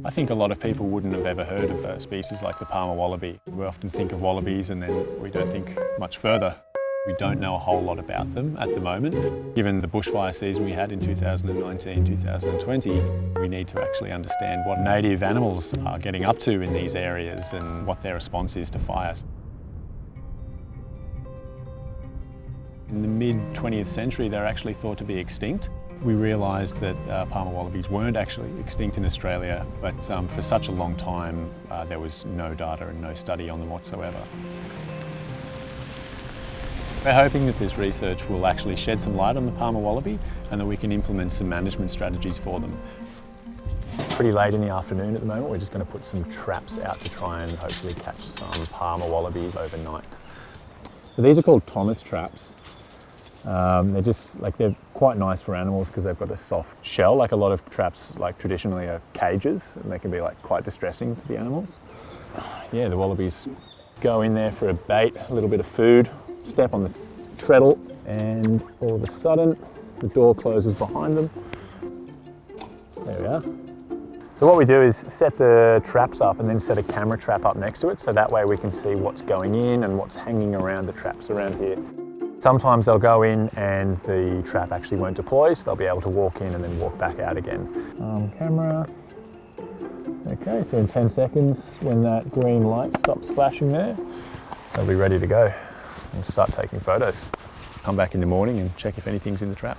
I think a lot of people wouldn't have ever heard of a species like the Parma wallaby. We often think of wallabies and then we don't think much further. We don't know a whole lot about them at the moment. Given the bushfire season we had in 2019-2020, we need to actually understand what native animals are getting up to in these areas and what their response is to fires. In the mid-20th century, they're actually thought to be extinct. We realised that Parma wallabies weren't actually extinct in Australia, but for such a long time, there was no data and no study on them whatsoever. We're hoping that this research will actually shed some light on the Parma wallaby and that we can implement some management strategies for them. Pretty late in the afternoon at the moment, we're just going to put some traps out to try and hopefully catch some Parma wallabies overnight. So these are called Thomas traps. They're quite nice for animals because they've got a soft shell. Like a lot of traps, like traditionally, are cages, and they can be quite distressing to the animals. Yeah, the wallabies go in there for a bait, a little bit of food, step on the treadle, and all of a sudden the door closes behind them. There we are. So what we do is set the traps up and then set a camera trap up next to it, so that way we can see what's going in and what's hanging around the traps around here. Sometimes they'll go in and the trap actually won't deploy, so they'll be able to walk in and then walk back out again. Camera. Okay, so in 10 seconds, when that green light stops flashing there, they'll be ready to go. We'll start taking photos. Come back in the morning and check if anything's in the trap.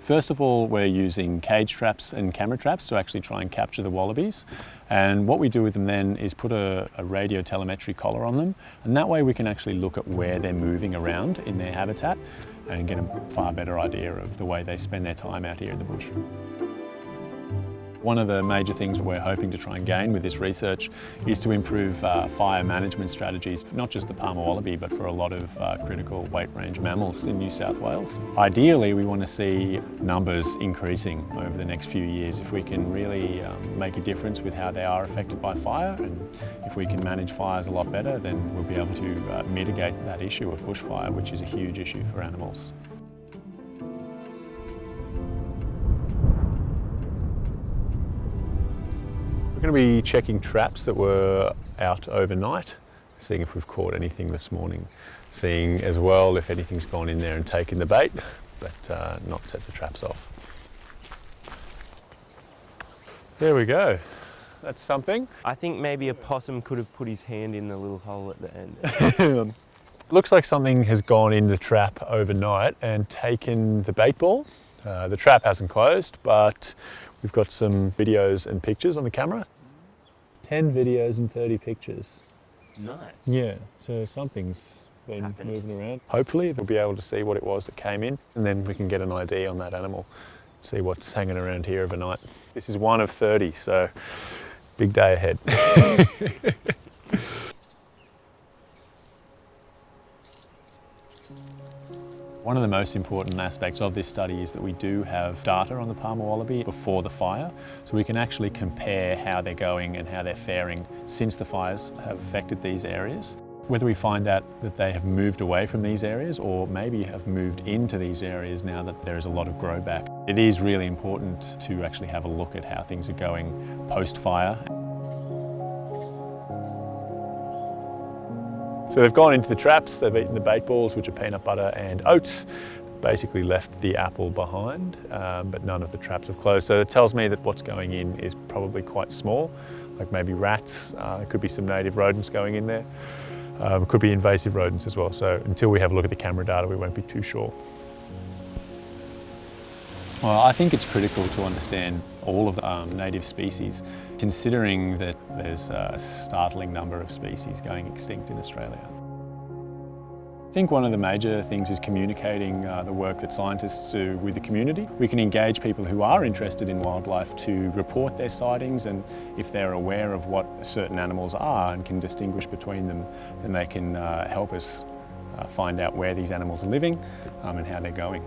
First of all, we're using cage traps and camera traps to actually try and capture the wallabies. And what we do with them then is put a radio telemetry collar on them, and that way we can actually look at where they're moving around in their habitat and get a far better idea of the way they spend their time out here in the bush. One of the major things we're hoping to try and gain with this research is to improve fire management strategies, not just the Parma wallaby, but for a lot of critical weight range mammals in New South Wales. Ideally, we want to see numbers increasing over the next few years. If we can really make a difference with how they are affected by fire, and if we can manage fires a lot better, then we'll be able to mitigate that issue of bushfire, which is a huge issue for animals. We're going to be checking traps that were out overnight, seeing if we've caught anything this morning, seeing as well if anything's gone in there and taken the bait, but not set the traps off. There we go. That's something. I think maybe a possum could have put his hand in the little hole at the end. Looks like something has gone in the trap overnight and taken the bait ball. The trap hasn't closed, but we've got some videos and pictures on the camera. 10 videos and 30 pictures. Nice. Yeah, so something's been moving around. Hopefully we'll be able to see what it was that came in, and then we can get an ID on that animal, see what's hanging around here overnight. This is one of 30, so big day ahead. One of the most important aspects of this study is that we do have data on the Parma wallaby before the fire, so we can actually compare how they're going and how they're faring since the fires have affected these areas. Whether we find out that they have moved away from these areas or maybe have moved into these areas now that there is a lot of grow back. It is really important to actually have a look at how things are going post-fire. So they've gone into the traps, they've eaten the bait balls, which are peanut butter and oats, basically left the apple behind, but none of the traps have closed. So it tells me that what's going in is probably quite small, like maybe rats, there could be some native rodents going in there, it could be invasive rodents as well. So until we have a look at the camera data, we won't be too sure. Well, I think it's critical to understand all of the native species, considering that there's a startling number of species going extinct in Australia. I think one of the major things is communicating the work that scientists do with the community. We can engage people who are interested in wildlife to report their sightings, and if they're aware of what certain animals are and can distinguish between them, then they can help us find out where these animals are living and how they're going.